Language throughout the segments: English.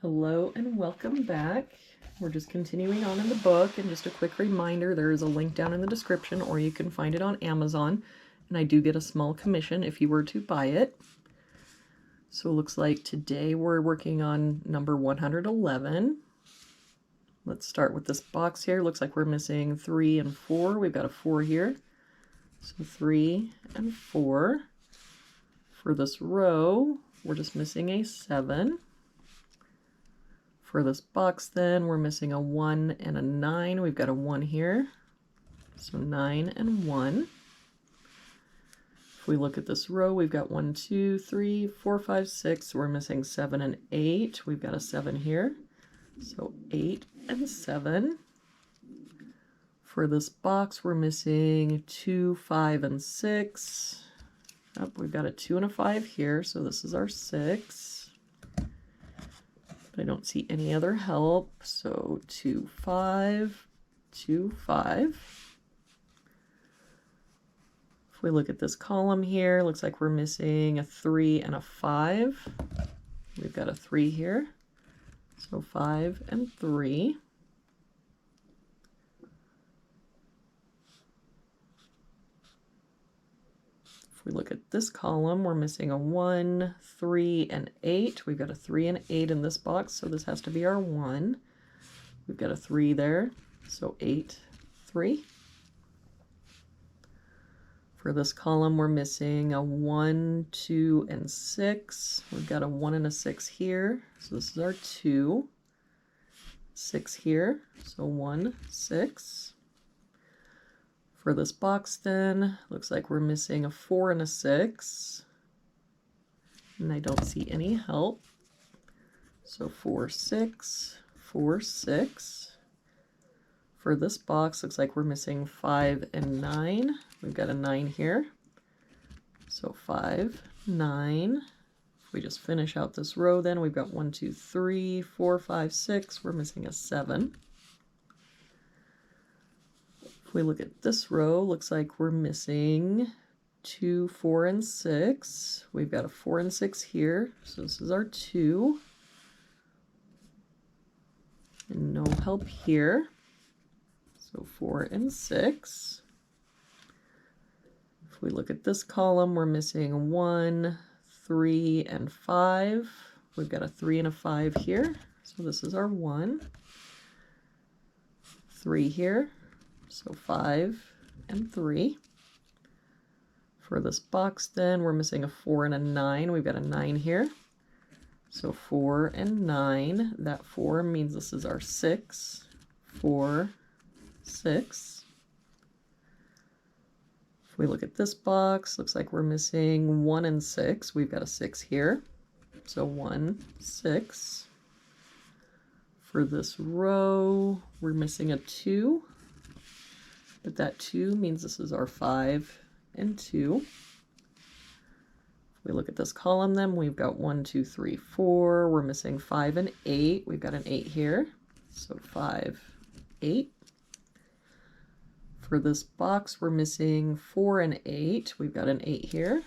Hello and welcome back. We're just continuing on in the book, and just a quick reminder, there is a link down in the description, or you can find it on Amazon, and I do get a small commission if you were to buy it. So it looks like today we're working on number 111. Let's start with this box here. Looks like we're missing 3 and 4. We've got a 4 here. So 3 and 4. For this row, we're just missing a 7. For this box then, we're missing a 1 and a 9. We've got a 1 here. So 9 and 1. If we look at this row, we've got 1, 2, 3, 4, 5, 6. We're missing 7 and 8. We've got a 7 here. So 8 and 7. For this box, we're missing 2, 5, and 6. Oh, we've got a 2 and a 5 here, so this is our 6. I don't see any other help, so 2, 5, 2, 5. If we look at this column here, looks like we're missing a 3 and a 5. We've got a 3 here, so 5 and 3. We look at this column, we're missing a 1, 3, and 8. We've got a 3 and 8 in this box, so this has to be our 1. We've got a 3 there, so 8, 3. For this column, we're missing a 1, 2, and 6. We've got a 1 and a 6 here, so this is our 2. 6 here, so 1, 6. For this box then, looks like we're missing a 4 and a 6, and I don't see any help. So 4, 6, 4, 6. For this box, looks like we're missing 5 and 9. We've got a 9 here. So 5, 9. If we just finish out this row then, we've got 1, 2, 3, 4, 5, 6. We're missing a 7. If we look at this row, looks like we're missing 2, 4, and 6. We've got a 4 and 6 here, so this is our 2. And no help here. So 4 and 6. If we look at this column, we're missing 1, 3, and 5. We've got a 3 and a 5 here, so this is our 1. 3 here. So 5 and 3. For this box then, we're missing a 4 and a 9. We've got a 9 here. So 4 and 9. That 4 means this is our 6. 4, 6. If we look at this box, looks like we're missing 1 and 6. We've got a 6 here. So 1, 6. For this row, we're missing a 2. But that 2 means this is our 5 and 2. If we look at this column then, we've got 1, 2, 3, 4. We're missing 5 and 8. We've got an 8 here. So 5, 8. For this box, we're missing 4 and 8. We've got an 8 here.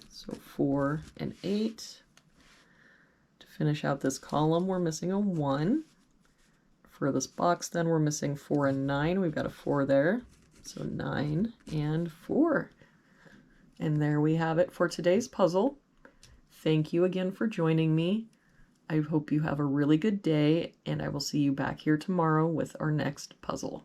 So 4 and 8. To finish out this column, we're missing a 1. For this box then, we're missing 4 and 9. We've got a 4 there, so 9 and 4. And there we have it for today's puzzle. Thank you again for joining me. I hope you have a really good day, and I will see you back here tomorrow with our next puzzle.